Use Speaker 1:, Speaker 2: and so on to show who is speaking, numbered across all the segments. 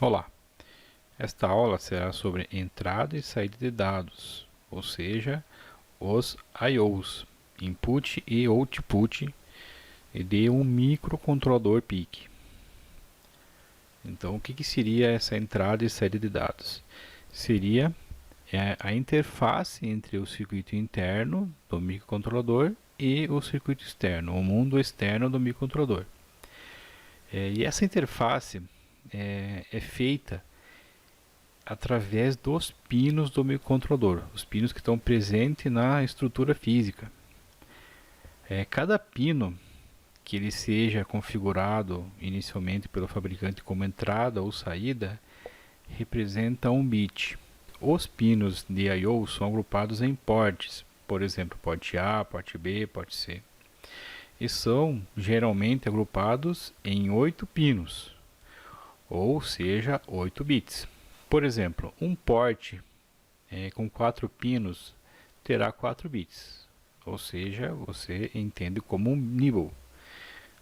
Speaker 1: Olá, esta aula será sobre entrada e saída de dados, ou seja, os I/Os, input e output de um microcontrolador PIC. Então, o que seria essa entrada e saída de dados? Seria a interface entre o circuito interno do microcontrolador e o circuito externo, o mundo externo do microcontrolador. E essa interface é feita através dos pinos do microcontrolador, os pinos que estão presentes na estrutura física. Cada pino que ele seja configurado inicialmente pelo fabricante como entrada ou saída representa um bit. Os pinos de I/O são agrupados em portes, por exemplo, porte A, porte B, porte C, e são geralmente agrupados em 8 pinos, ou seja, 8 bits. Por exemplo, um porte com 4 pinos terá 4 bits, ou seja, você entende como um nibble.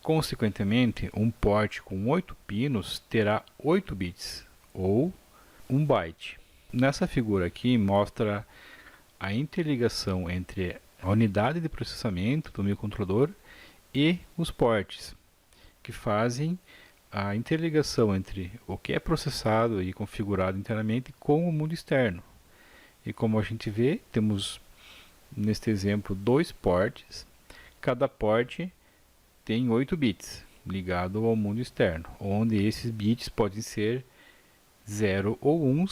Speaker 1: Consequentemente, um porte com 8 pinos terá 8 bits, ou 1 byte. Nessa figura aqui mostra a interligação entre a unidade de processamento do microcontrolador e os portes, que fazem a interligação entre o que é processado e configurado internamente com o mundo externo. E como a gente vê, temos neste exemplo 2 portes, cada porte tem 8 bits ligado ao mundo externo, onde esses bits podem ser 0 ou 1,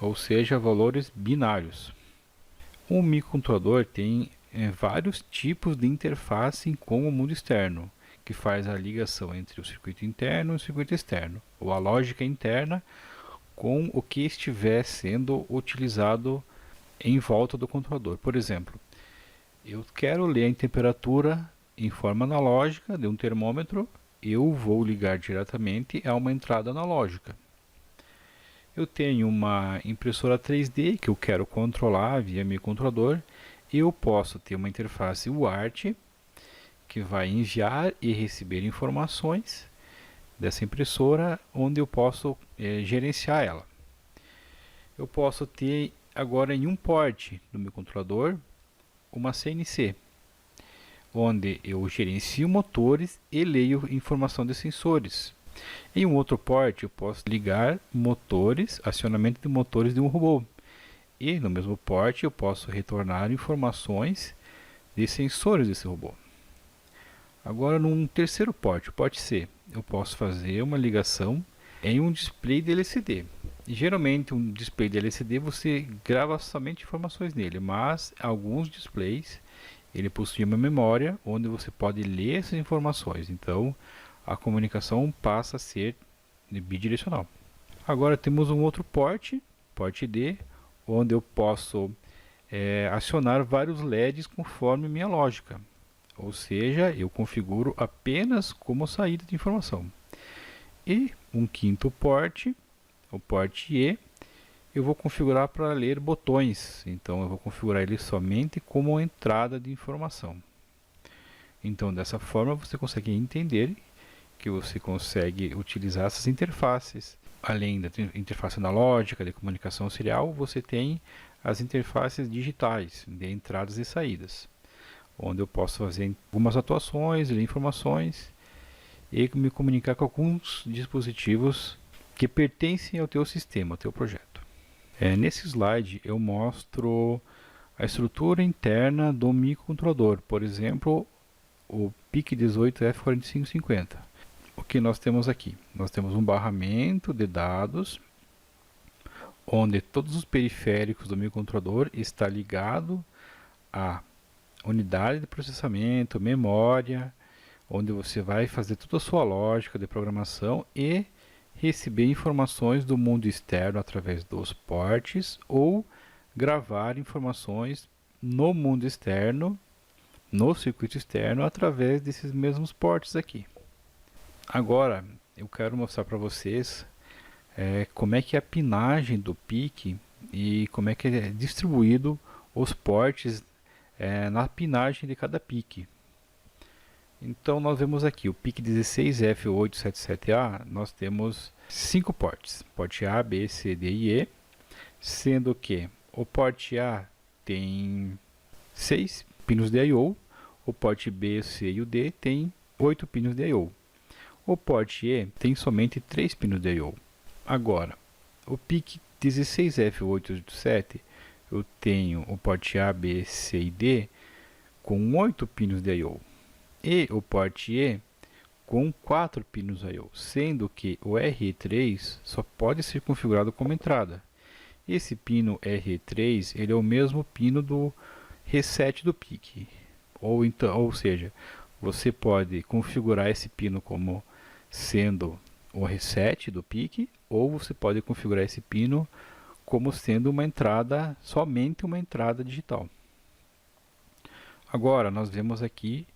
Speaker 1: ou seja, valores binários. Um microcontrolador tem vários tipos de interface com o mundo externo, que faz a ligação entre o circuito interno e o circuito externo, ou a lógica interna com o que estiver sendo utilizado em volta do controlador. Por exemplo, eu quero ler a temperatura em forma analógica de um termômetro, eu vou ligar diretamente a uma entrada analógica. Eu tenho uma impressora 3D que eu quero controlar via microcontrolador, e eu posso ter uma interface UART que vai enviar e receber informações dessa impressora, onde eu posso gerenciar ela. Eu posso ter agora em um porte do microcontrolador uma CNC, onde eu gerencio motores e leio informação de sensores. Em um outro porte eu posso ligar motores, acionamento de motores de um robô. E no mesmo porte eu posso retornar informações de sensores desse robô. Agora, num terceiro porte, o porte C, eu posso fazer uma ligação em um display de LCD. E, geralmente, um display de LCD você grava somente informações nele, mas alguns displays ele possui uma memória onde você pode ler essas informações. Então, a comunicação passa a ser bidirecional. Agora temos um outro porte, porte D, onde eu posso acionar vários LEDs conforme minha lógica. Ou seja, eu configuro apenas como saída de informação. E um quinto porte, o porte E, eu vou configurar para ler botões. Então eu vou configurar ele somente como entrada de informação. Então dessa forma você consegue entender que você consegue utilizar essas interfaces. Além da interface analógica de comunicação serial, você tem as interfaces digitais de entradas e saídas, onde eu posso fazer algumas atuações, ler informações e me comunicar com alguns dispositivos que pertencem ao teu sistema, ao teu projeto. Nesse slide eu mostro a estrutura interna do microcontrolador, por exemplo, o PIC18F4550. O que nós temos aqui? Nós temos um barramento de dados, onde todos os periféricos do microcontrolador está ligado à unidade de processamento, memória, onde você vai fazer toda a sua lógica de programação e receber informações do mundo externo através dos portes ou gravar informações no mundo externo, no circuito externo, através desses mesmos portes aqui. Agora eu quero mostrar para vocês como é que é a pinagem do PIC e como é que é distribuído os portes na pinagem de cada PIC. Então nós vemos aqui o PIC 16F877A, nós temos 5 portes, porte A, B, C, D e E, sendo que o porte A tem 6 pinos de I/O, o porte B, o C e o D tem 8 pinos de I/O. O porte E tem somente 3 pinos de I/O. Agora, o PIC 16F887, eu tenho o porte A, B, C e D com 8 pinos de I/O. E o porte E com 4 pinos I/O, sendo que o RE3 só pode ser configurado como entrada. Esse pino RE3 ele é o mesmo pino do reset do PIC. Ou seja, você pode configurar esse pino como sendo o reset do PIC, ou você pode configurar esse pino como sendo uma entrada, somente uma entrada digital. Agora nós vemos aqui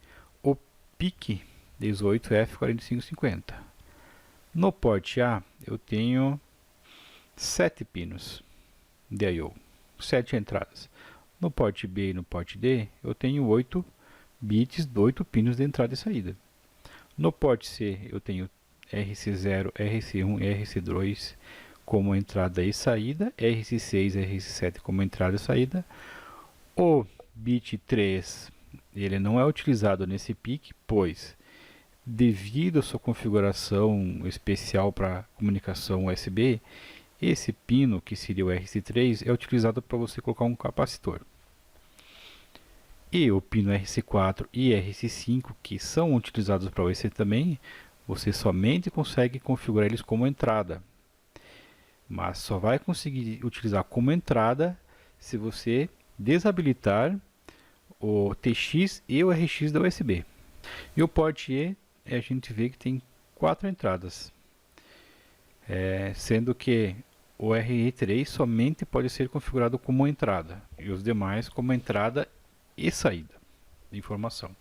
Speaker 1: o PIC 18F4550. No porte A eu tenho 7 pinos de I/O, 7 entradas. No porte B e no porte D eu tenho 8 bits, 8 pinos de entrada e saída. No porte C eu tenho RC0, RC1 e RC2 como entrada e saída, RC6 e RC7 como entrada e saída. O bit 3 ele não é utilizado nesse PIC, pois devido à sua configuração especial para comunicação USB, esse pino, que seria o RC3, é utilizado para você colocar um capacitor. E o pino RC4 e RC5, que são utilizados para USB também, você somente consegue configurar eles como entrada. Mas só vai conseguir utilizar como entrada se você desabilitar o TX e o RX da USB. E o porte E, a gente vê que tem 4 entradas, sendo que o RE3 somente pode ser configurado como entrada e os demais como entrada e saída de informação.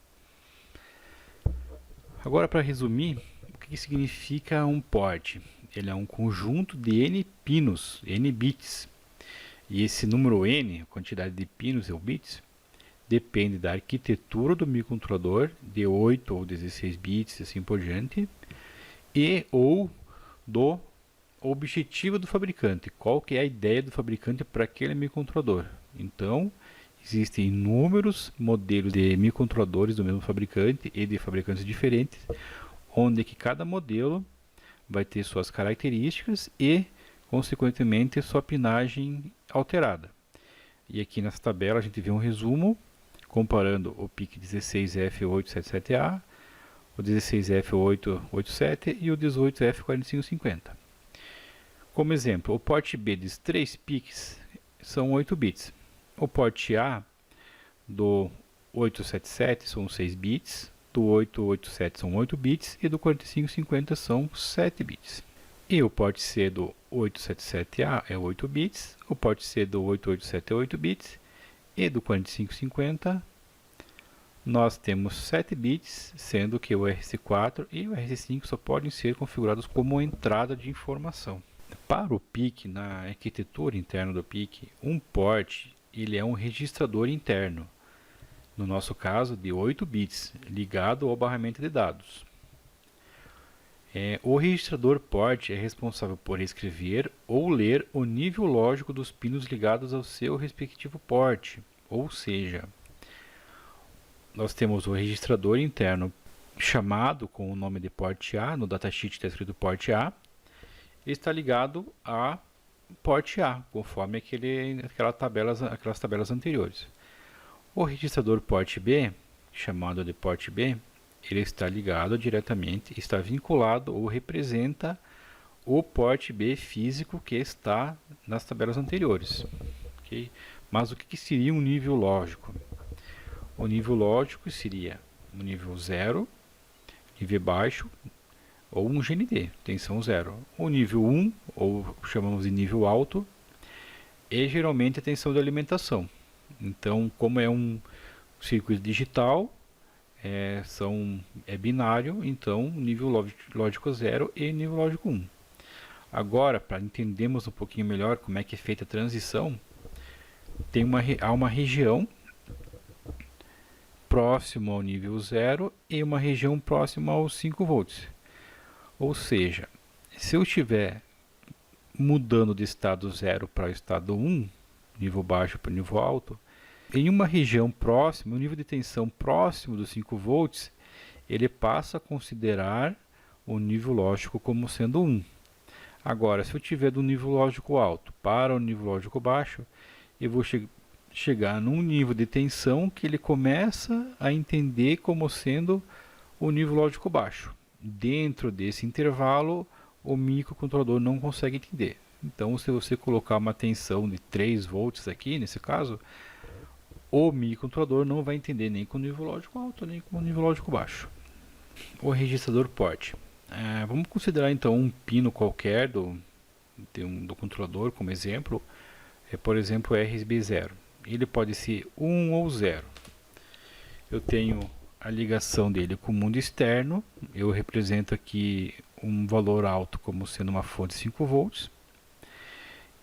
Speaker 1: Agora, para resumir, o que significa um port? Ele é um conjunto de N pinos, N bits. E esse número N, a quantidade de pinos ou bits, depende da arquitetura do microcontrolador, de 8 ou 16 bits, assim por diante, e ou do objetivo do fabricante, qual que é a ideia do fabricante para aquele microcontrolador. Então, existem inúmeros modelos de microcontroladores do mesmo fabricante e de fabricantes diferentes, onde que cada modelo vai ter suas características e, consequentemente, sua pinagem alterada. E aqui nessa tabela a gente vê um resumo comparando o PIC 16F877A, o 16F887 e o 18F4550. Como exemplo, o porte B dos 3 PICs são 8 bits. O porte A do 877 são 6 bits, do 887 são 8 bits e do 4550 são 7 bits. E o porte C do 877A é 8 bits, o porte C do 887 é 8 bits e do 4550 nós temos 7 bits, sendo que o RC4 e o RC5 só podem ser configurados como entrada de informação. Para o PIC, na arquitetura interna do PIC, um port ele é um registrador interno, no nosso caso de 8 bits, ligado ao barramento de dados. O registrador port é responsável por escrever ou ler o nível lógico dos pinos ligados ao seu respectivo port, ou seja, nós temos o registrador interno chamado com o nome de port A, no datasheet está escrito port A, ele está ligado a port A, conforme aquelas tabelas anteriores. O registrador port B, chamado de port B, ele está ligado diretamente, está vinculado ou representa o port B físico que está nas tabelas anteriores. Okay? Mas o que seria um nível lógico? O nível lógico seria um nível 0, nível baixo, ou um GND, tensão 0. O nível 1, ou chamamos de nível alto, é geralmente a tensão de alimentação. Então, como é um circuito digital, é binário, então nível lógico 0 e nível lógico 1. Agora, para entendermos um pouquinho melhor como é que é feita a transição, há uma região próximo ao nível 0 e uma região próxima aos 5 volts. Ou seja, Se eu estiver mudando de estado 0 para o estado 1, nível baixo para o nível alto, em uma região próxima, um nível de tensão próximo dos 5 volts, ele passa a considerar o nível lógico como sendo 1. Agora, se eu tiver do nível lógico alto para o nível lógico baixo, eu vou chegar num nível de tensão que ele começa a entender como sendo o nível lógico baixo. Dentro desse intervalo, o microcontrolador não consegue entender. Então, se você colocar uma tensão de 3 volts aqui, nesse caso, o microcontrolador não vai entender nem com o nível lógico alto, nem com o nível lógico baixo. O registrador port. Vamos considerar então um pino qualquer do controlador como exemplo. Por exemplo, RSB0. Ele pode ser 1 ou 0. Eu tenho a ligação dele com o mundo externo. Eu represento aqui um valor alto como sendo uma fonte de 5 volts.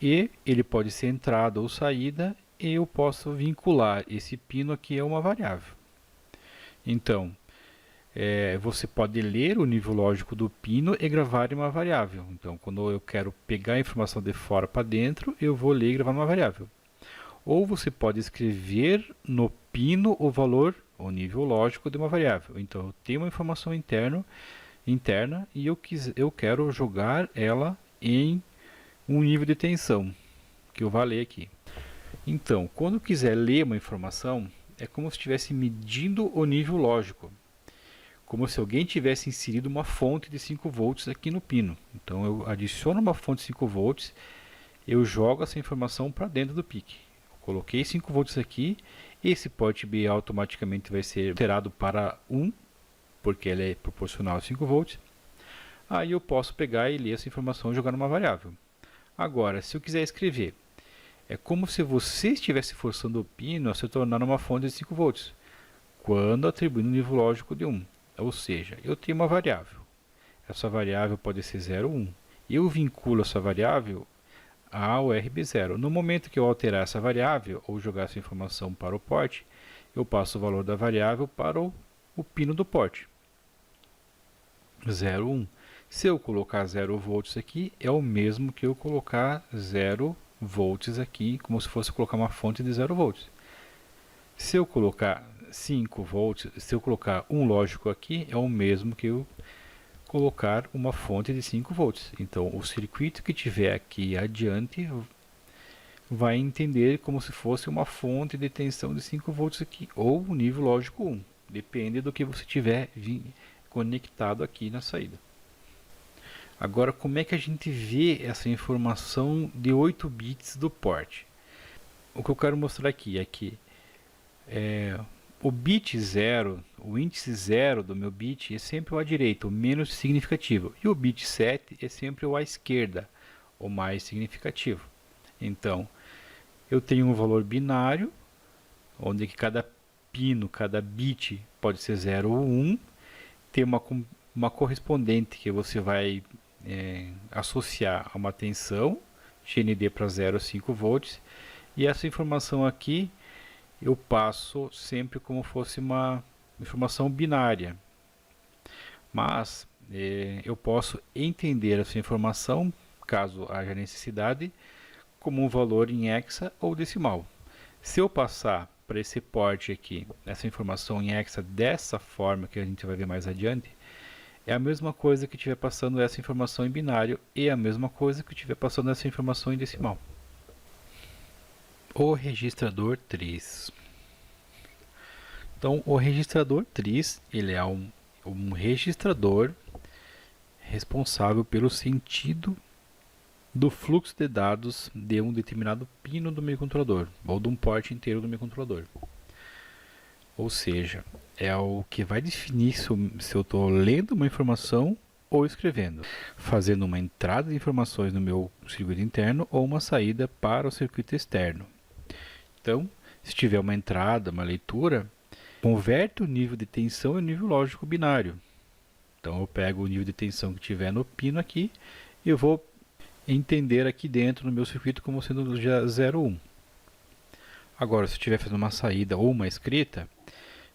Speaker 1: E ele pode ser entrada ou saída. E eu posso vincular esse pino aqui a uma variável. Então, você pode ler o nível lógico do pino e gravar em uma variável. Então, quando eu quero pegar a informação de fora para dentro, eu vou ler e gravar numa variável. Ou você pode escrever no pino o valor, o nível lógico de uma variável. Então, eu tenho uma informação interna e eu quero jogar ela em um nível de tensão, que eu vou ler aqui. Então, quando eu quiser ler uma informação, é como se estivesse medindo o nível lógico. Como se alguém tivesse inserido uma fonte de 5 volts aqui no pino. Então eu adiciono uma fonte de 5 volts, eu jogo essa informação para dentro do PIC. Eu coloquei 5 volts aqui, esse port B automaticamente vai ser alterado para 1, porque ele é proporcional a 5 volts. Aí eu posso pegar e ler essa informação e jogar numa variável. Agora, se eu quiser escrever, é como se você estivesse forçando o pino a se tornar uma fonte de 5 volts, quando atribuindo um nível lógico de 1. Ou seja, eu tenho uma variável. Essa variável pode ser 0 ou 1. Eu vinculo essa variável ao RB0. No momento que eu alterar essa variável, ou jogar essa informação para o port, eu passo o valor da variável para o pino do port. 0, 1. Se eu colocar 0 volts aqui, é o mesmo que eu colocar 0 volts aqui, como se fosse colocar uma fonte de 0 volts. Se eu colocar 5 volts, se eu colocar um lógico aqui, é o mesmo que eu colocar uma fonte de 5 volts. Então, o circuito que tiver aqui adiante vai entender como se fosse uma fonte de tensão de 5 volts aqui, ou o nível lógico 1. Depende do que você tiver conectado aqui na saída. Agora, como é que a gente vê essa informação de 8 bits do port? O que eu quero mostrar aqui é que o bit 0, o índice 0 do meu bit é sempre o à direita, o menos significativo. E o bit 7 é sempre o à esquerda, o mais significativo. Então, eu tenho um valor binário, onde cada pino, cada bit pode ser 0 ou 1. Tem uma correspondente que você vai associar a uma tensão, GND para 0 a 5 volts. E essa informação aqui eu passo sempre como fosse uma informação binária. Mas eu posso entender essa informação, caso haja necessidade, como um valor em hexa ou decimal. Se eu passar para esse port aqui, essa informação em hexa dessa forma, que a gente vai ver mais adiante, é a mesma coisa que estiver passando essa informação em binário e a mesma coisa que estiver passando essa informação em decimal. O registrador TRIS. Então, o registrador TRIS, ele é um registrador responsável pelo sentido do fluxo de dados de um determinado pino do microcontrolador, ou de um porte inteiro do microcontrolador. Ou seja, é o que vai definir se eu estou lendo uma informação ou escrevendo, fazendo uma entrada de informações no meu circuito interno ou uma saída para o circuito externo. Então, se tiver uma entrada, uma leitura, converte o nível de tensão em nível lógico binário. Então, eu pego o nível de tensão que tiver no pino aqui e eu vou entender aqui dentro no meu circuito como sendo já 0, 1. Agora, se eu estiver fazendo uma saída ou uma escrita,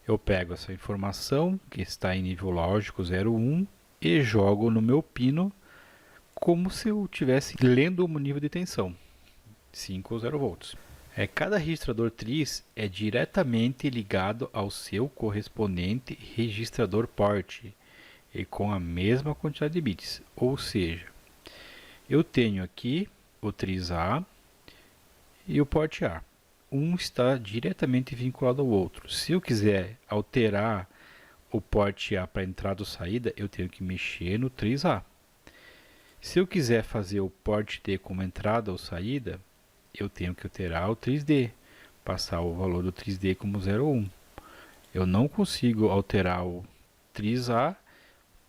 Speaker 1: eu pego essa informação que está em nível lógico 0, 1 e jogo no meu pino como se eu estivesse lendo o nível de tensão, 5 ou 0 volts. Cada registrador TRIZ é diretamente ligado ao seu correspondente registrador port e com a mesma quantidade de bits. Ou seja, eu tenho aqui o TRIZ A e o port A. Um está diretamente vinculado ao outro. Se eu quiser alterar o port A para entrada ou saída, eu tenho que mexer no TRIZ A. Se eu quiser fazer o port D como entrada ou saída, eu tenho que alterar o TRIZ D, passar o valor do TRIZ D como 0 ou 1. Eu não consigo alterar o TRIZ A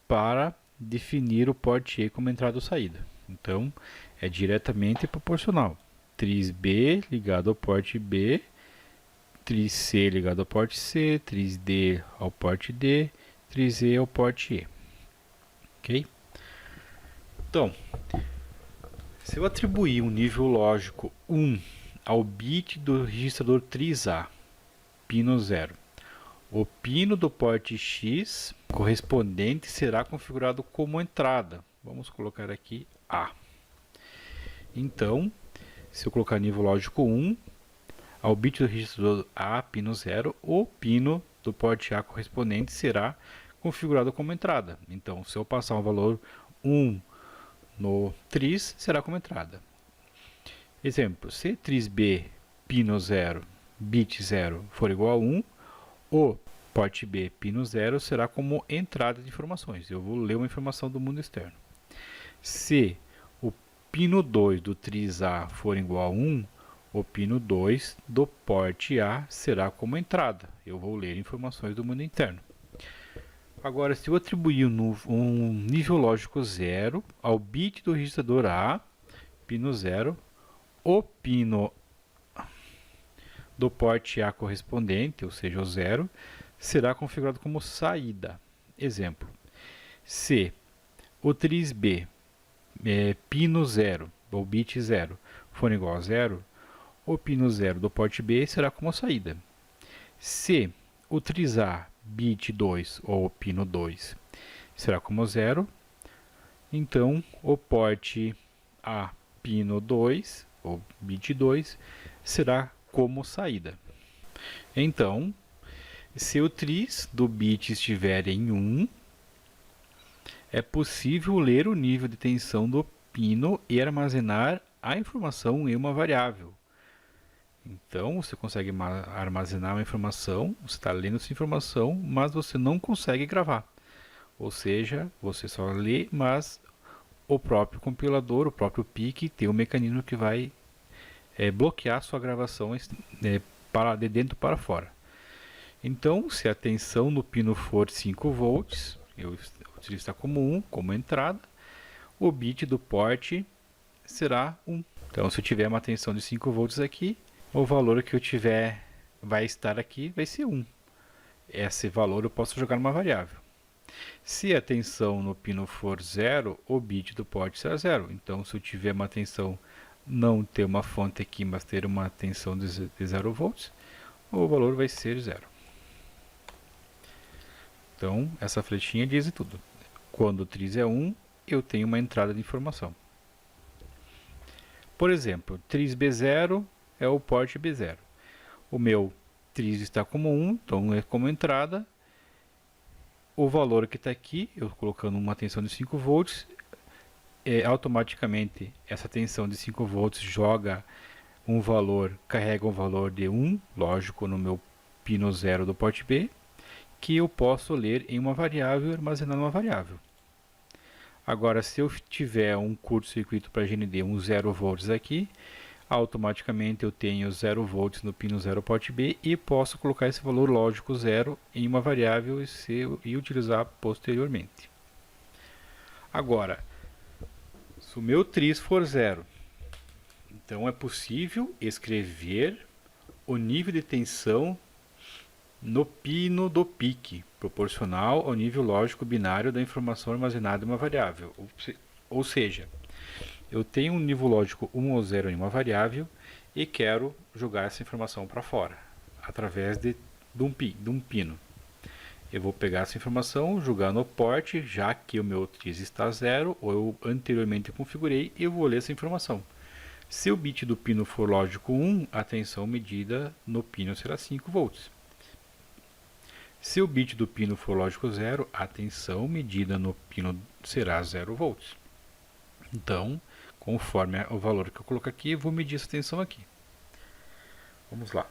Speaker 1: para definir o port E como entrada ou saída. Então, é diretamente proporcional. TRIZ B ligado ao port B, TRIZ C ligado ao port C, TRIZ D ao port D, TRIZ E ao port E. Ok? Então, se eu atribuir um nível lógico 1 ao bit do registrador TRIZ A, pino 0, o pino do porte X correspondente será configurado como entrada. Vamos colocar aqui A. Então, se eu colocar nível lógico 1, ao bit do registrador A, pino 0, o pino do porte A correspondente será configurado como entrada. Então, se eu passar um valor 1 no TRIZ, será como entrada. Exemplo, se TRIZ B, pino 0, bit 0 for igual a 1, o port B, pino 0, será como entrada de informações. Eu vou ler uma informação do mundo externo. Se o pino 2 do TRIZ A for igual a 1, o pino 2 do port A será como entrada. Eu vou ler informações do mundo interno. Agora, se eu atribuir um nível lógico 0 ao bit do registrador A, pino 0, o pino do porte A correspondente, ou seja, o 0, será configurado como saída. Exemplo, se o TRIZ B, pino 0, ou bit 0, for igual a 0, o pino 0 do porte B será como saída. Se o TRIZ A, bit 2, ou pino 2, será como 0, então o porte A, pino 2, ou bit 2, será como saída. Então, se o TRIZ do bit estiver em 1, é possível ler o nível de tensão do pino e armazenar a informação em uma variável. Então, você consegue armazenar uma informação, você está lendo essa informação, mas você não consegue gravar. Ou seja, você só lê, mas o próprio compilador, o próprio PIC, tem um mecanismo que vai bloquear sua gravação de dentro para fora. Então, se a tensão no pino for 5 volts, eu utilizo como 1, como entrada, o bit do porte será 1. Então, se eu tiver uma tensão de 5 volts aqui, o valor que eu tiver vai estar aqui vai ser 1. Esse valor eu posso jogar numa variável. Se a tensão no pino for 0, o bit do porte será 0. Então, se eu tiver uma tensão, não ter uma fonte aqui, mas ter uma tensão de 0 volts, o valor vai ser 0. Então, essa flechinha diz tudo. Quando o TRIZ é 1, eu tenho uma entrada de informação. Por exemplo, TRIZ B0 é o porte B0. O meu TRIZ está como 1, então é como entrada. O valor que está aqui, eu colocando uma tensão de 5 volts, automaticamente essa tensão de 5 volts joga um valor, carrega um valor de 1, lógico, no meu pino 0 do porte B, que eu posso ler em uma variável e armazenar numa variável. Agora, se eu tiver um curto-circuito para GND, um 0 volts aqui, automaticamente eu tenho 0 volts no pino 0 porte B e posso colocar esse valor lógico 0 em uma variável e utilizar posteriormente. Agora, se o meu TRIZ for 0, então é possível escrever o nível de tensão no pino do PIC, proporcional ao nível lógico binário da informação armazenada em uma variável. Ou seja, eu tenho um nível lógico 1 ou 0 em uma variável e quero jogar essa informação para fora, através de um pino. Eu vou pegar essa informação, jogar no port, já que o meu tris está 0, ou eu anteriormente configurei, e eu vou ler essa informação. Se o bit do pino for lógico 1, a tensão medida no pino será 5 volts. Se o bit do pino for lógico 0, a tensão medida no pino será 0 volts. Então, conforme o valor que eu coloco aqui, eu vou medir essa tensão aqui. Vamos lá.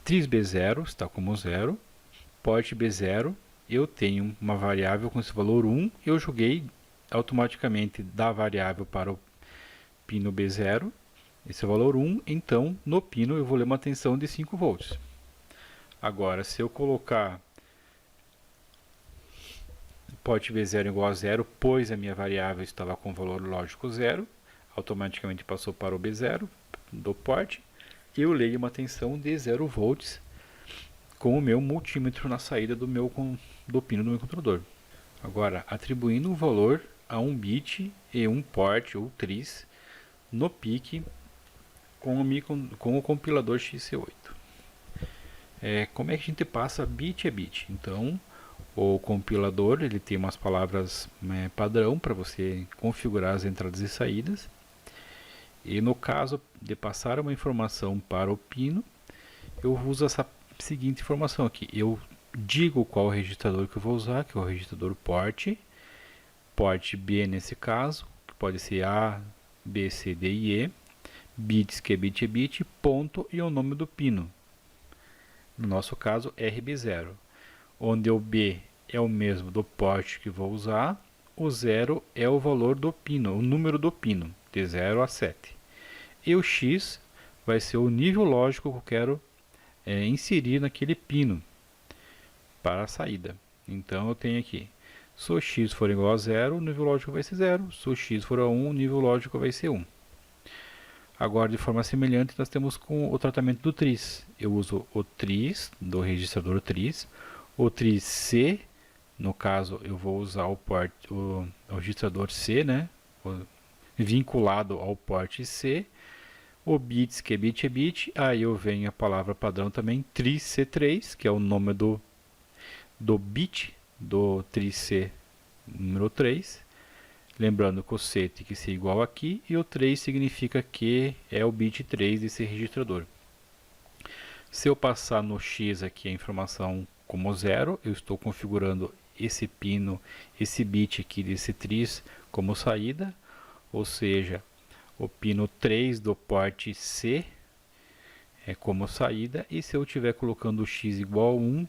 Speaker 1: Tris B0 está como 0. Port B0, eu tenho uma variável com esse valor 1. Eu joguei automaticamente da variável para o pino B0. Esse é o valor 1. Então, no pino, eu vou ler uma tensão de 5 volts. Agora, se eu colocar port B0 igual a 0, pois a minha variável estava com valor lógico 0, automaticamente passou para o B0 do port, eu leio uma tensão de 0 volts com o meu multímetro na saída do pino do meu controlador. Agora, atribuindo um valor a um bit e um port ou tris no PIC com o compilador XC8. Como é que a gente passa bit a bit? Então, o compilador ele tem umas palavras padrão para você configurar as entradas e saídas. E no caso de passar uma informação para o pino, eu uso essa seguinte informação aqui. Eu digo qual registrador que eu vou usar, que é o registrador port B nesse caso, que pode ser A, B, C, D e E, bits, que é bit, ponto e o nome do pino. No nosso caso, RB0, onde o B é o mesmo do port que vou usar, o 0 é o valor do pino, o número do pino, de 0 a 7. E o X vai ser o nível lógico que eu quero inserir naquele pino para a saída. Então eu tenho aqui, se o X for igual a 0, o nível lógico vai ser 0. Se o X for a 1, o nível lógico vai ser 1. Agora, de forma semelhante, nós temos com o tratamento do tris. Eu uso o tris, do registrador tris, o tris C, no caso eu vou usar o registrador C, né, vinculado ao port C, o bits, que é bit, aí eu venho a palavra padrão também, tris C3, que é o nome do bit do tris C número 3. Lembrando que o C tem que ser igual aqui e o 3 significa que é o bit 3 desse registrador. Se eu passar no X aqui a informação como 0, eu estou configurando esse pino, esse bit aqui desse tris como saída, ou seja, o pino 3 do port C é como saída, e se eu estiver colocando o X igual a 1,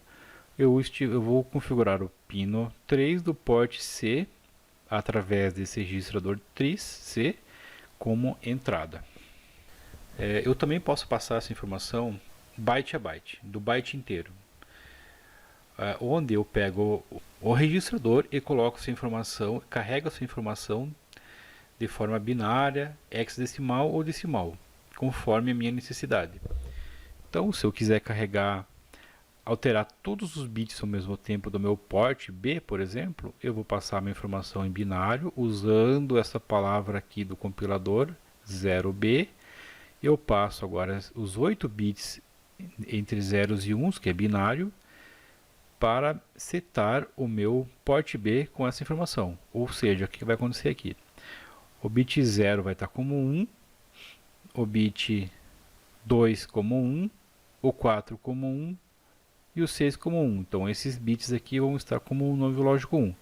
Speaker 1: eu vou configurar o pino 3 do port C através desse registrador tris C como entrada. Eu também posso passar essa informação byte a byte, do byte inteiro, onde eu pego o registrador e coloco essa informação, carrego essa informação de forma binária, hexadecimal ou decimal, conforme a minha necessidade. Então, se eu quiser alterar todos os bits ao mesmo tempo do meu port B, por exemplo, eu vou passar uma informação em binário usando essa palavra aqui do compilador 0B. Eu passo agora os 8 bits entre zeros e uns, que é binário, para setar o meu port B com essa informação. Ou seja, o que vai acontecer aqui? O bit 0 vai estar como 1, o bit 2 como 1, o 4 como 1, e o 6 como 1. Então, esses bits aqui vão estar como um nível lógico 1.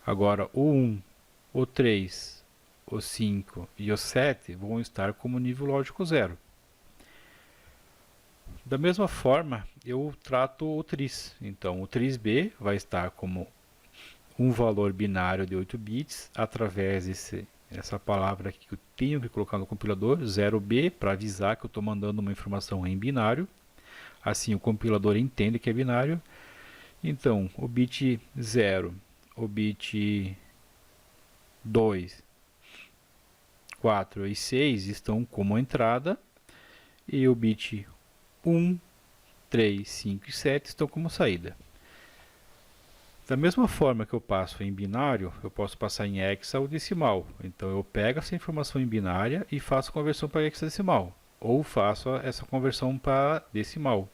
Speaker 1: Agora, o 1, o 3, o 5 e o 7 vão estar como nível lógico 0. Da mesma forma, eu trato o tris. Então, o tris B vai estar como um valor binário de 8 bits, através dessa palavra aqui que eu tenho que colocar no compilador, 0B, para avisar que eu estou mandando uma informação em binário. Assim o compilador entende que é binário. Então, o bit 0, o bit 2, 4 e 6 estão como entrada, e o bit 1, 3, 5 e 7 estão como saída. Da mesma forma que eu passo em binário, eu posso passar em hexa ou decimal. Então eu pego essa informação em binária e faço conversão para hexadecimal, ou faço essa conversão para decimal.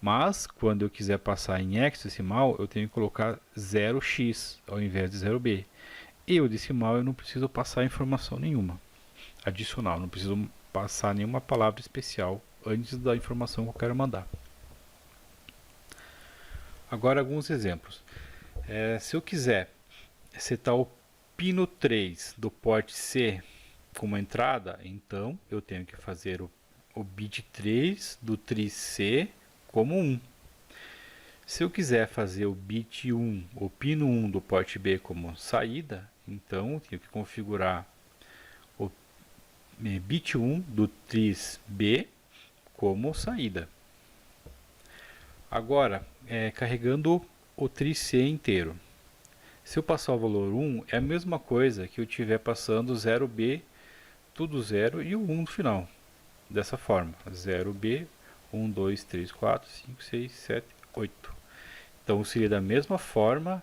Speaker 1: Mas, quando eu quiser passar em hexadecimal, eu tenho que colocar 0x ao invés de 0b. E o decimal eu não preciso passar informação nenhuma adicional, não preciso passar nenhuma palavra especial antes da informação que eu quero mandar. Agora alguns exemplos. Se eu quiser setar o pino 3 do porte C como entrada, então eu tenho que fazer o bit 3 do tri C como 1. Se eu quiser fazer o bit 1, o pino 1 do porte B como saída, então eu tenho que configurar o bit 1 do tris B como saída. Agora, carregando o tri C inteiro. Se eu passar o valor 1, é a mesma coisa que eu estiver passando 0B, tudo 0 e o 1 no final. Dessa forma, 0B, 1, 2, 3, 4, 5, 6, 7, 8. Então seria da mesma forma,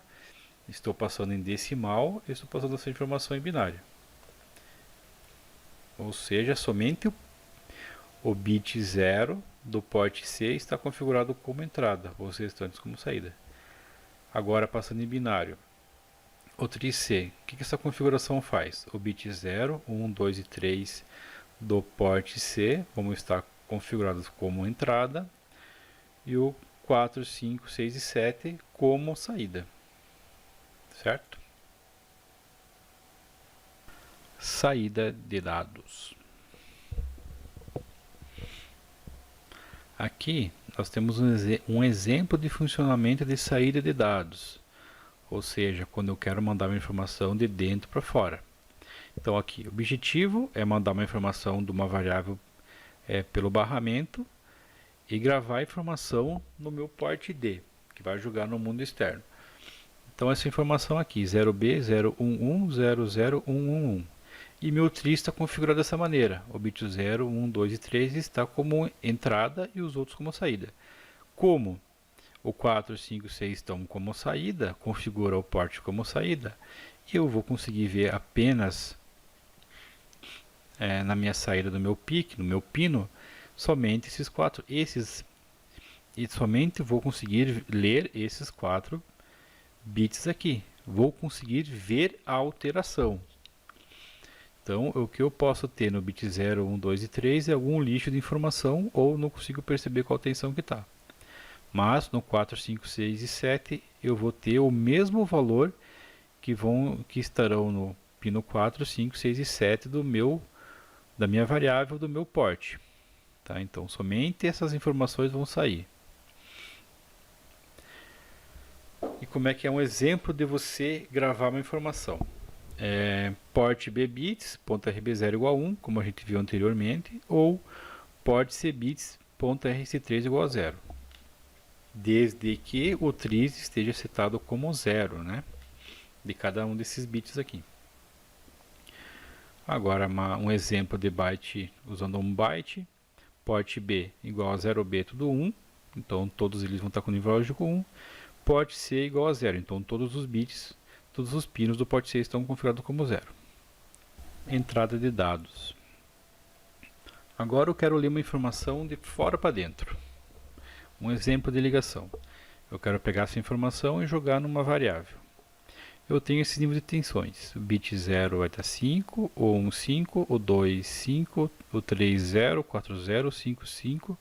Speaker 1: estou passando em decimal, estou passando essa informação em binário. Ou seja, somente o bit 0 do porte C está configurado como entrada, os restantes como saída. Agora passando em binário. O tri C, o que essa configuração faz? O bit 0, 1, 2 e 3 do porte C vão estar configurados como entrada e o 4, 5, 6 e 7 como saída, certo? Saída de dados. Aqui nós temos um exemplo de funcionamento de saída de dados, ou seja, quando eu quero mandar uma informação de dentro para fora. Então aqui, o objetivo é mandar uma informação de uma variável pelo barramento e gravar a informação no meu porte D, que vai jogar no mundo externo. Então essa informação aqui, 0B, 011, 00111. E meu tri está configurado dessa maneira. O bit 0, 1, 2 e 3 está como entrada e os outros como saída. Como o 4, 5 e 6 estão como saída, configura o porte como saída, e eu vou conseguir ver apenas na minha saída do meu PIC, no meu pino, somente esses 4, e somente vou conseguir ler esses 4 bits aqui. Vou conseguir ver a alteração. Então, o que eu posso ter no bit 0, 1, 2 e 3 é algum lixo de informação ou não consigo perceber qual a tensão que está. Mas no 4, 5, 6 e 7 eu vou ter o mesmo valor que estarão no pino 4, 5, 6 e 7 da minha variável do meu porte. Tá? Então, somente essas informações vão sair. E como é que é um exemplo de você gravar uma informação? Porte B bits, ponto RB0 igual a 1, como a gente viu anteriormente, ou porte C bits, ponto RC3 igual a 0. Desde que o tris esteja setado como 0, né? De cada um desses bits aqui. Agora um exemplo de byte usando um byte. Porte B igual a 0B, tudo 1. Então todos eles vão estar com nível lógico 1. Porte C igual a 0. Então todos os bits, todos os pinos do porte C estão configurados como 0. Entrada de dados. Agora eu quero ler uma informação de fora para dentro. Um exemplo de ligação. Eu quero pegar essa informação e jogar numa variável. Eu tenho esse nível de tensões. O bit 0 vai estar 5, o 1 5, o 2 5, o 3 0, o 4 0, o 5 5,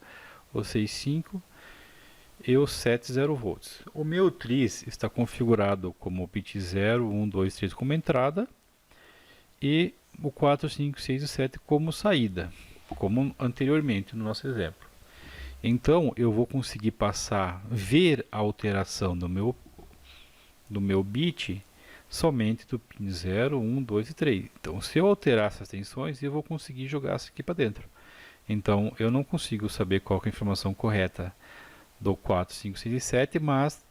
Speaker 1: o 6 5 e o 7 0 volts. O meu tris está configurado como bit 0, 1, 2, 3 como entrada e o 4, 5, 6 e 7 como saída, como anteriormente no nosso exemplo. Então eu vou conseguir ver a alteração do meu bit somente do pin 0, 1, 2 e 3. Então se eu alterar essas tensões, eu vou conseguir jogar isso aqui para dentro. Então eu não consigo saber qual é a informação correta do 4, 5, 6 e 7, mas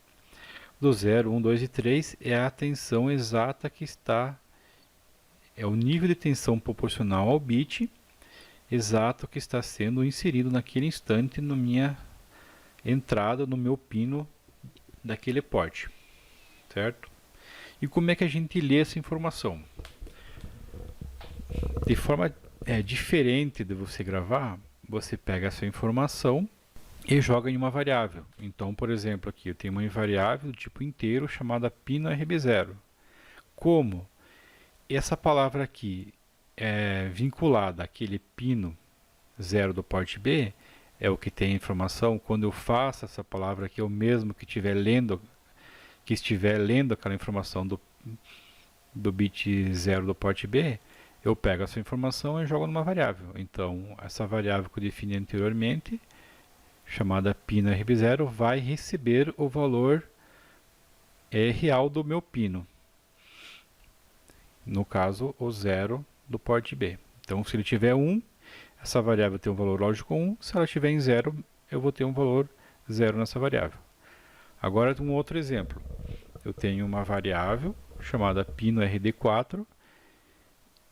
Speaker 1: do 0, 1, 2 e 3 é a tensão exata que está, é o nível de tensão proporcional ao bit exato que está sendo inserido naquele instante na minha entrada, no meu pino daquele porte, certo? E como é que a gente lê essa informação? De forma diferente de você gravar, você pega essa informação e joga em uma variável. Então, por exemplo, aqui eu tenho uma variável do tipo inteiro chamada pino RB0. Como essa palavra aqui é vinculada àquele pino 0 do porte B, é o que tem a informação, quando eu faço essa palavra aqui, eu mesmo que estiver lendo aquela informação do bit 0 do porte B, eu pego essa informação e jogo numa variável. Então, essa variável que eu defini anteriormente, chamada pino RB0, vai receber o valor real do meu pino. No caso, o 0 do porte B. Então, se ele tiver 1, essa variável tem um valor lógico 1. Se ela estiver em 0, eu vou ter um valor 0 nessa variável. Agora, um outro exemplo. Eu tenho uma variável chamada pino RD4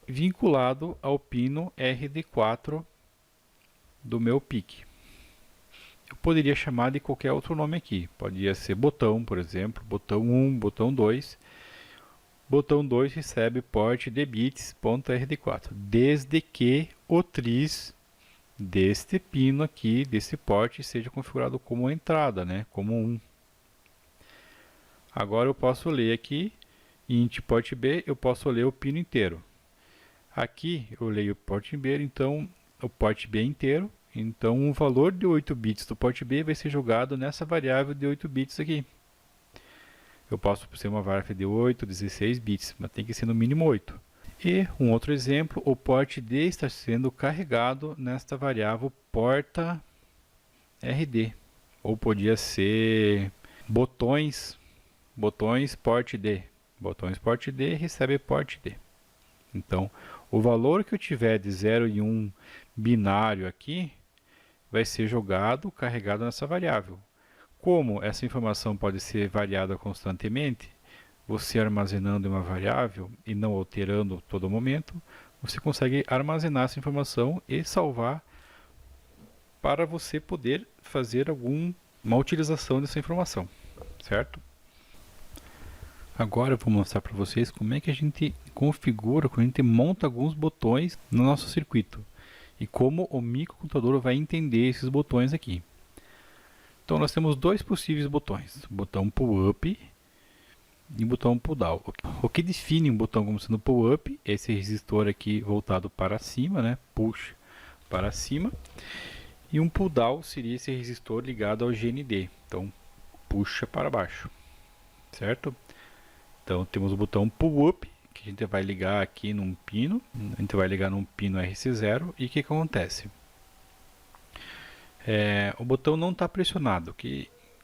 Speaker 1: vinculado ao pino RD4 do meu PIC. Eu poderia chamar de qualquer outro nome aqui. Poderia ser botão, por exemplo, botão 1, botão 2. Botão 2 recebe porte de bits.rd4, desde que o tris deste pino aqui, desse porte, seja configurado como entrada, né? Como 1. Agora eu posso ler aqui, int porte B, eu posso ler o pino inteiro. Aqui eu leio o porte B, então o porte B inteiro. Então o valor de 8 bits do porte B vai ser jogado nessa variável de 8 bits aqui. Eu posso ser uma variável de 8, 16 bits, mas tem que ser no mínimo 8. E um outro exemplo, o porte D está sendo carregado nesta variável porta RD. Ou podia ser botões porte D. Botões porte D recebe porte D. Então, o valor que eu tiver de 0 e 1 binário aqui vai ser jogado, carregado nessa variável. Como essa informação pode ser variada constantemente, você armazenando em uma variável e não alterando todo momento, você consegue armazenar essa informação e salvar para você poder fazer alguma utilização dessa informação, certo? Agora eu vou mostrar para vocês como é que a gente configura, como a gente monta alguns botões no nosso circuito e como o microcontrolador vai entender esses botões aqui. Então nós temos dois possíveis botões, o botão pull up e o botão pull down. O que define um botão como sendo pull up é esse resistor aqui voltado para cima, né? Push para cima. E um pull down seria esse resistor ligado ao GND, então puxa para baixo, certo? Então temos o botão pull up, que a gente vai ligar aqui num pino, a gente vai ligar num pino RC0 e o que acontece? O botão não está pressionado.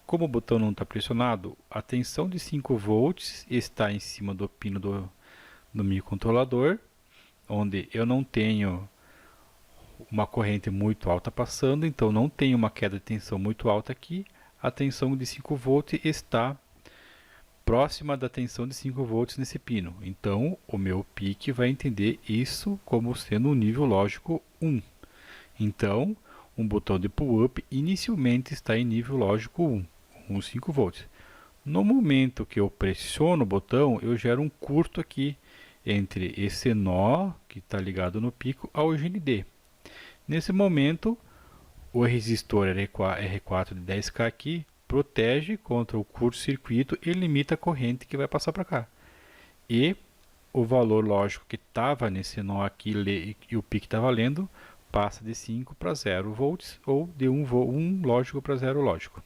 Speaker 1: Como o botão não está pressionado, a tensão de 5 volts está em cima do pino do microcontrolador, onde eu não tenho uma corrente muito alta passando, então não tenho uma queda de tensão muito alta aqui. A tensão de 5 volts está próxima da tensão de 5 volts nesse pino. Então o meu PIC vai entender isso como sendo um nível lógico 1. Então um botão de pull-up inicialmente está em nível lógico 1, 5 volts. No momento que eu pressiono o botão, eu gero um curto aqui entre esse nó que está ligado no pico ao GND. Nesse momento, o resistor R4 de 10K aqui protege contra o curto-circuito e limita a corrente que vai passar para cá. E o valor lógico que estava nesse nó aqui e o pico estava lendo passa de 5 para 0 volts ou de 1 lógico para 0 lógico.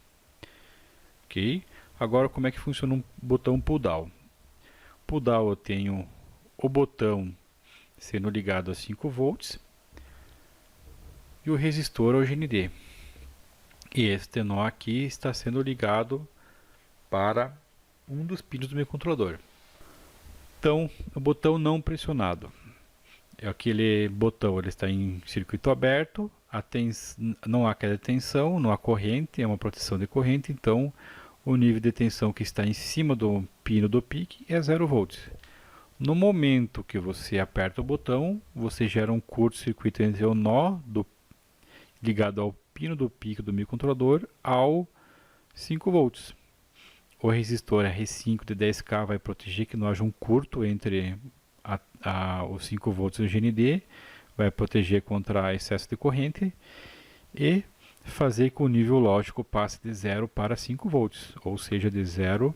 Speaker 1: Ok? Agora como é que funciona um botão pull down? Pull down eu tenho o botão sendo ligado a 5 volts e o resistor ao GND. E este nó aqui está sendo ligado para um dos pinos do microcontrolador. Então, o botão não pressionado. Aquele botão ele está em circuito aberto, não há queda de tensão, não há corrente, é uma proteção de corrente, então o nível de tensão que está em cima do pino do PIC é 0 volts. No momento que você aperta o botão, você gera um curto-circuito entre o nó ligado ao pino do PIC do microcontrolador ao 5 volts. O resistor R5 de 10K vai proteger que não haja um curto entre os 5 volts do GND, vai proteger contra excesso de corrente e fazer com que o nível lógico passe de 0 para 5 volts, ou seja, de 0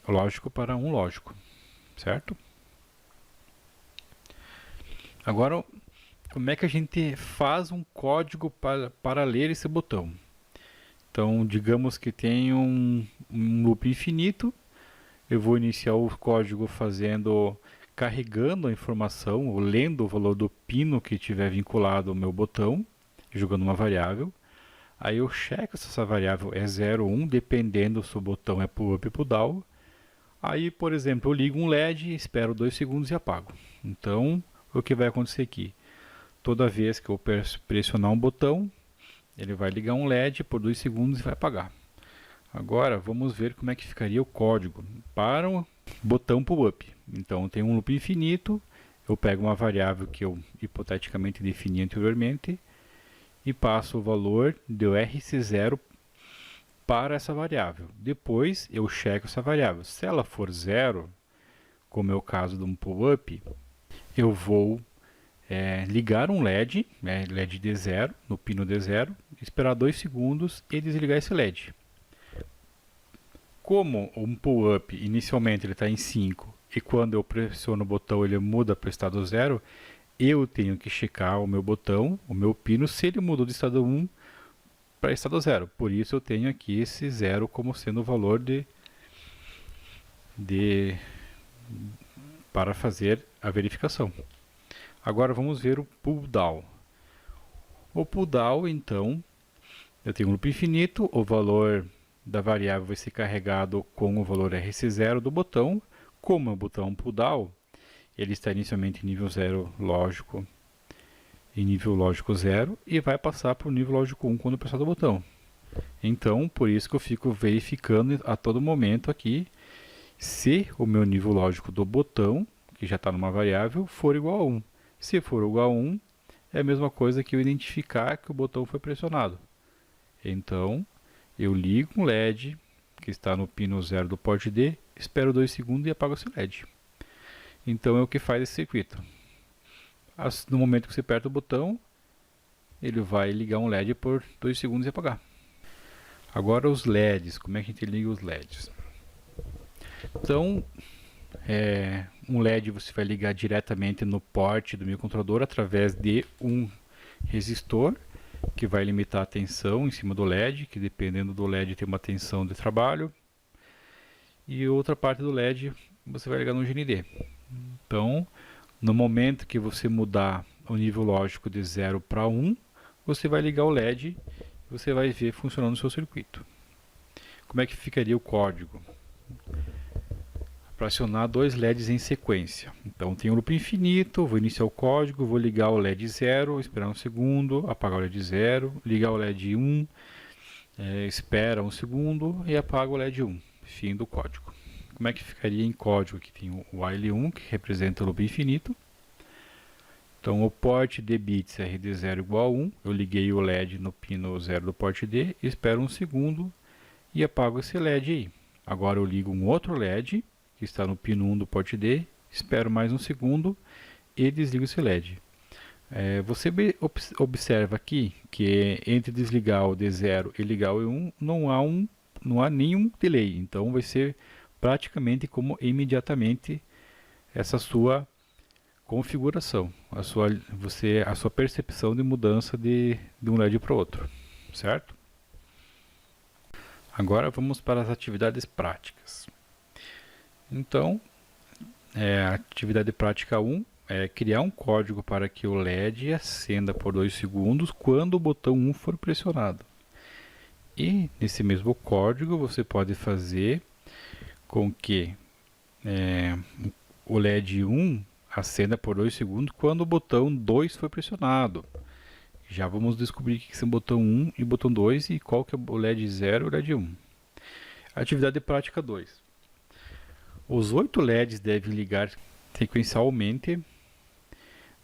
Speaker 1: lógico para 1 lógico, certo? Agora, como é que a gente faz um código para ler esse botão? Então, digamos que tem um loop infinito, eu vou iniciar o código carregando a informação, ou lendo o valor do pino que tiver vinculado ao meu botão, jogando uma variável. Aí eu checo se essa variável é 0 ou 1, dependendo se o botão é pull up ou pull down. Aí, por exemplo, eu ligo um LED, espero 2 segundos e apago. Então, o que vai acontecer aqui? Toda vez que eu pressionar um botão, ele vai ligar um LED por 2 segundos e vai apagar. Agora, vamos ver como é que ficaria o código para o botão pull-up. Então, tem um loop infinito, eu pego uma variável que eu hipoteticamente defini anteriormente e passo o valor do RC0 para essa variável. Depois, eu checo essa variável. Se ela for 0, como é o caso de um pull-up, eu vou ligar um LED, LED D0, no pino D0, esperar 2 segundos e desligar esse LED. Como um pull-up inicialmente ele está em 5 e quando eu pressiono o botão ele muda para o estado 0, eu tenho que checar o meu botão, o meu pino, se ele mudou de estado 1 para estado 0. Por isso eu tenho aqui esse 0 como sendo o valor para fazer a verificação. Agora vamos ver o pull down. O pull down, então, eu tenho um loop infinito, o valor da variável vai ser carregado com o valor RC0 do botão. Como é o botão pull down, ele está inicialmente em nível 0 lógico e nível lógico 0 e vai passar para o nível lógico 1 quando eu pressionar o botão. Então, por isso que eu fico verificando a todo momento aqui se o meu nível lógico do botão, que já está numa variável, for igual a 1. Se for igual a 1, é a mesma coisa que eu identificar que o botão foi pressionado. Então, eu ligo um LED que está no pino 0 do porte D, espero 2 segundos e apago esse LED. Então é o que faz esse circuito. No momento que você aperta o botão, ele vai ligar um LED por 2 segundos e apagar. Agora os LEDs, como é que a gente liga os LEDs? Então, um LED você vai ligar diretamente no porte do microcontrolador através de um resistor que vai limitar a tensão em cima do LED, que dependendo do LED tem uma tensão de trabalho. E outra parte do LED você vai ligar no GND. Então, no momento que você mudar o nível lógico de 0 para 1, você vai ligar o LED e você vai ver funcionando o seu circuito. Como é que ficaria o código? Para acionar dois LEDs em sequência. Então tem um loop infinito, vou iniciar o código, vou ligar o LED 0, esperar um segundo, apagar o LED 0, ligar o LED 1, espera um segundo e apaga o LED 1. Fim do código. Como é que ficaria em código? Aqui tem o while 1, que representa o loop infinito. Então o porte de bits RD0 igual a 1, eu liguei o LED no pino 0 do porte D, espero um segundo e apago esse LED aí. Agora eu ligo um outro LED, que está no pino 1 do porte D, espero mais um segundo e desligo esse LED. Você observa aqui que entre desligar o D0 e ligar o E1 não há nenhum delay, então vai ser praticamente como imediatamente essa sua configuração, a sua percepção de mudança de um LED para o outro, certo? Agora vamos para as atividades práticas. Então, a atividade prática 1 é criar um código para que o LED acenda por 2 segundos quando o botão 1 for pressionado. E nesse mesmo código você pode fazer com que o LED 1 acenda por 2 segundos quando o botão 2 for pressionado. Já vamos descobrir o que são o botão 1 e o botão 2 e qual que é o LED 0 e o LED 1. Atividade prática 2. Os 8 LEDs devem ligar sequencialmente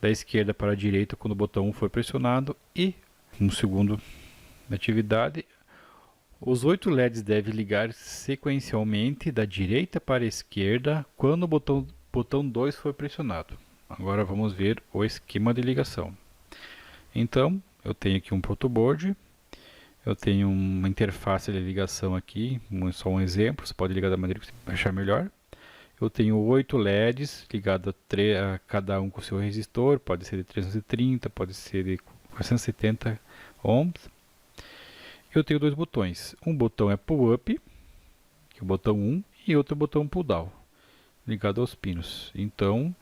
Speaker 1: da esquerda para a direita quando o botão 1 for pressionado e, no segundo atividade, os 8 LEDs devem ligar sequencialmente da direita para a esquerda quando o botão 2 for pressionado. Agora vamos ver o esquema de ligação. Então, eu tenho aqui um protoboard, Eu tenho uma interface de ligação aqui, só um exemplo, você pode ligar da maneira que você achar melhor. Eu tenho 8 LEDs ligados a cada um com o seu resistor, pode ser de 330, pode ser de 470 ohms. Eu tenho dois botões, um botão é pull up, que é o botão 1, e outro botão pull down, ligado aos pinos. Então,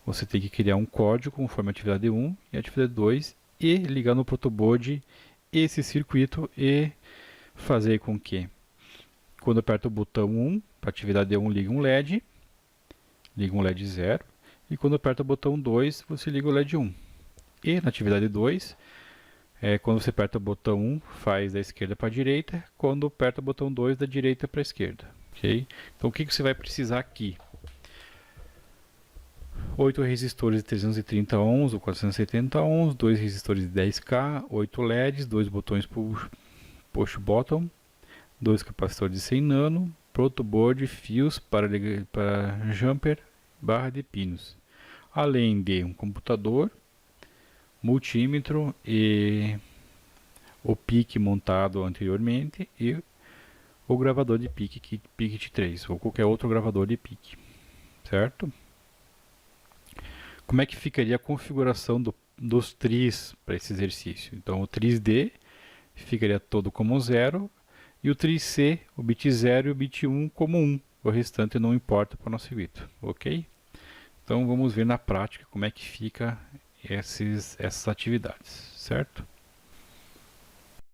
Speaker 1: você tem que criar um código conforme a atividade 1 e a atividade 2 e ligar no protoboard esse circuito e fazer com que, quando eu aperto o botão 1, para a atividade 1 liga um LED 0, e quando eu aperto o botão 2, você liga o LED 1. E na atividade 2, quando você aperta o botão 1, faz da esquerda para a direita, quando aperta o botão 2, da direita para a esquerda. Okay? Então o que você vai precisar aqui? 8 resistores de 330 ohms ou 470 ohms, 2 resistores de 10K, 8 LEDs, 2 botões push bottom, 2 capacitores de 100 nano, protoboard, fios para jumper, barra de pinos, além de um computador, multímetro e o PIC montado anteriormente e o gravador de PIC, PIC 3 ou qualquer outro gravador de PIC, certo? Como é que ficaria a configuração dos tris para esse exercício? Então o tris D ficaria todo como 0 e o tris C, o bit 0 e o bit 1 como 1. O restante não importa para o nosso circuito, ok? Então vamos ver na prática como é que fica essas atividades, certo?